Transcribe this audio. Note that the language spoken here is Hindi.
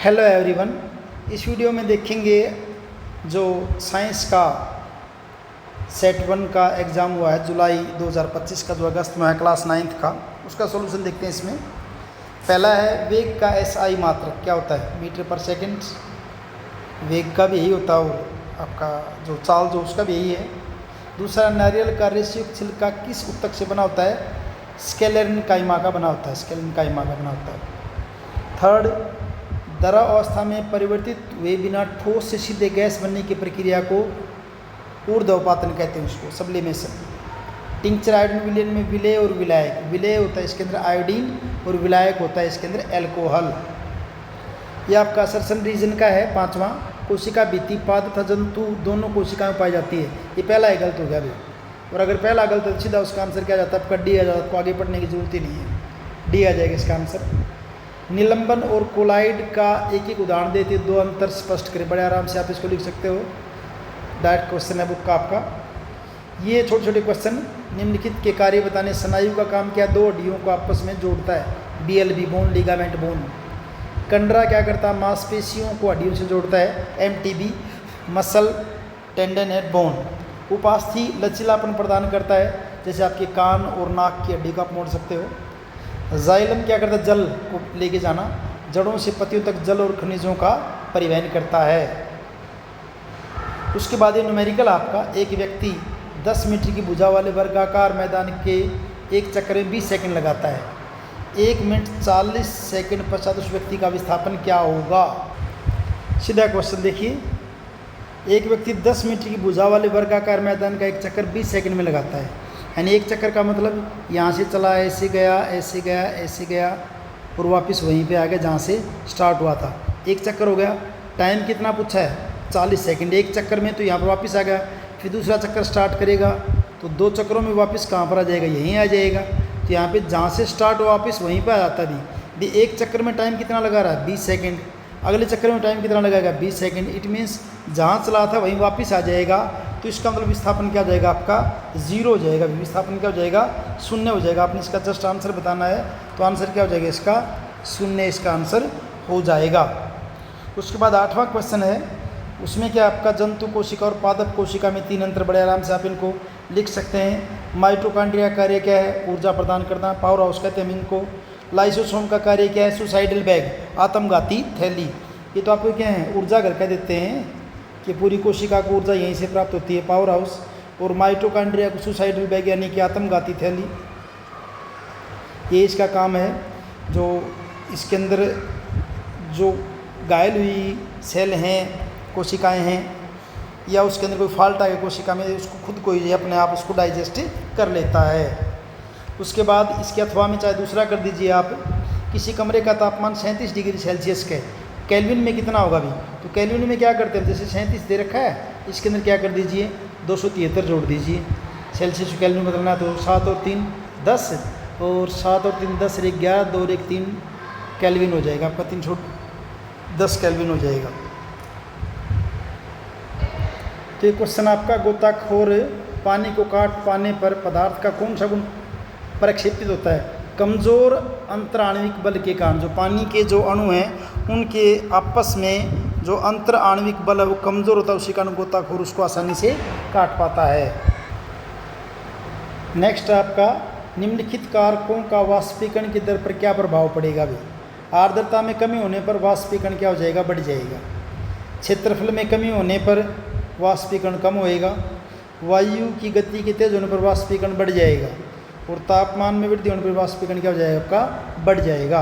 Hello everyone. इस वीडियो में देखेंगे जो साइंस का सेट 1 का एग्ज़ाम हुआ है जुलाई 2025 का, जो अगस्त में है क्लास 9th का, उसका सॉल्यूशन देखते हैं। इसमें पहला है वेग का एसआई मात्रक क्या होता है, मीटर पर सेकंड। वेग का भी यही होता है और आपका जो चाल जो उसका भी यही है। दूसरा, नारियल का रेशयुक्त छिलका किस उत्तक से बना होता है, स्केलेरिन काइमा का बना होता है, स्केलेरिन काइमा का बना होता है। थर्ड, द्रव अवस्था में परिवर्तित हुए बिना ठोस से सीधे गैस बनने की प्रक्रिया को ऊर्ध्वपातन कहते हैं, उसको सब्लिमेशन। टिंचर आयोडीन विलयन में विलय और विलायक, विलय होता है इसके अंदर आयोडीन और विलायक होता है इसके अंदर एल्कोहल। यह आपका सर्सन रीजन का है। पांचवा, कोशिका भित्ति पाद तथा जंतु दोनों कोशिका में पाई जाती है। ये पहला ही गलत हो गया अभी, और अगर पहला गलत है तो सीधा उसका आंसर क्या जाता है, आपका डी आ जाता है। आपको आगे पढ़ने की जरूरत ही नहीं है, डी आ जाएगा इसका आंसर। निलंबन और कोलाइड का एक एक उदाहरण देते दो अंतर स्पष्ट करें। बड़े आराम से आप इसको लिख सकते हो, डायरेक्ट क्वेश्चन है बुक का आपका। ये छोटे छोटे क्वेश्चन, निम्नलिखित के कार्य बताने। स्नायु का काम क्या, दो हड्डियों को आपस में जोड़ता है, बीएलबी बोन, लिगामेंट बोन। कंडरा क्या करता है, मांसपेशियों को हड्डियों से जोड़ता है, MTB, muscle tendon and bone. उपास्थि लचीलापन प्रदान करता है, जैसे आपके कान और नाक की हड्डी को आप मोड़ सकते हो। जाइलम क्या करता है, जल को लेके जाना, जड़ों से पत्तियों तक जल और खनिजों का परिवहन करता है। उसके बाद ये न्यूमेरिकल आपका, एक व्यक्ति 10 मीटर की भुजा वाले वर्गाकार मैदान के एक चक्कर में 20 सेकंड लगाता है। 1 मिनट 40 सेकंड पश्चात उस व्यक्ति का विस्थापन क्या होगा। सीधा क्वेश्चन देखिए, एक व्यक्ति 10 मीटर की भुजा वाले वर्गाकार मैदान का एक चक्कर 20 सेकंड में लगाता है। यानी एक चक्कर का मतलब यहाँ से चला, ऐसे गया, ऐसे गया, ऐसे गया और वापस वहीं पे आ गया जहाँ से स्टार्ट हुआ था। एक चक्कर हो गया। टाइम कितना पूछा है, 40 सेकंड एक चक्कर में, तो यहाँ पर वापस आ गया। फिर दूसरा चक्कर स्टार्ट करेगा तो 2 चक्करों में वापस कहाँ पर आ जाएगा, यहीं आ जाएगा। तो यहाँ पे जहाँ से स्टार्ट हुआ वापस वहीं पर आ जाता भी एक चक्कर में टाइम कितना लगा रहा है, 20 सेकेंड। अगले चक्कर में टाइम कितना लगाएगा, 20 सेकेंड। इट मीन्स जहाँ चला था वहीं वापस आ जाएगा। तो इसका मतलब विस्थापन क्या हो जाएगा, आपका 0 हो जाएगा। विस्थापन क्या हो जाएगा, 0 हो जाएगा। आपने इसका जस्ट आंसर बताना है, तो आंसर क्या हो जाएगा इसका, 0 इसका आंसर हो जाएगा। उसके बाद 8वां क्वेश्चन है, उसमें क्या आपका जंतु कोशिका और पादप कोशिका में 3 अंतर। बड़े आराम से आप इनको लिख सकते हैं। माइटोकॉन्ड्रिया कार्य क्या है, ऊर्जा प्रदान करना, पावर हाउस कहते हैं इनको। लाइसोसोम का कार्य क्या है, सुसाइडल बैग, आत्मघाती थैली। ये तो आपको क्या है, ऊर्जा घर कह देते हैं कि पूरी कोशिका को ऊर्जा यहीं से प्राप्त होती है, पावर हाउस। और माइटोकॉन्ड्रिया को सुसाइडल बैग यानी कि आत्मघाती थैली, ये इसका काम है। जो इसके अंदर जो घायल हुई सेल हैं, कोशिकाएं हैं, या उसके अंदर कोई फॉल्ट आ गया कोशिका में, उसको खुद को ही अपने आप उसको डाइजेस्ट कर लेता है। उसके बाद इसके अथवा में चाहे दूसरा कर दीजिए आप, किसी कमरे का तापमान 37 डिग्री सेल्सियस का है, केल्विन में कितना होगा अभी, तो केल्विन में क्या करते हैं, जैसे 37 दे रखा है, इसके अंदर क्या कर दीजिए, 273 जोड़ दीजिए। सेल्सियस को केल्विन बदलना है तो 7 और 3 10, और 7 और 3 10, 1 11, 2 और 1 3 केल्विन हो जाएगा आपका, 3 छोड़ 10 केल्विन हो जाएगा। तो ये क्वेश्चन आपका, गोताखोर पानी को काट पाने पर पदार्थ का कौन सा गुण प्रक्षेपित होता है, कमज़ोर अंतर आणविक बल के कारण। जो पानी के जो अणु हैं उनके आपस में जो अंतर आणविक बल है वो कमज़ोर होता है, उसी कारण गोताखोर उसको आसानी से काट पाता है। नेक्स्ट आपका, निम्नलिखित कारकों का वाष्पीकरण की दर पर क्या प्रभाव पड़ेगा भी। आर्द्रता में कमी होने पर वाष्पीकरण क्या हो जाएगा, बढ़ जाएगा। क्षेत्रफल में कमी होने पर वाष्पीकरण कम होएगा। वायु की गति के तेज होने पर वाष्पीकरण बढ़ जाएगा। और तापमान में वृद्धि होने पर वाष्पीकरण क्या हो जाएगा, आपका बढ़ जाएगा।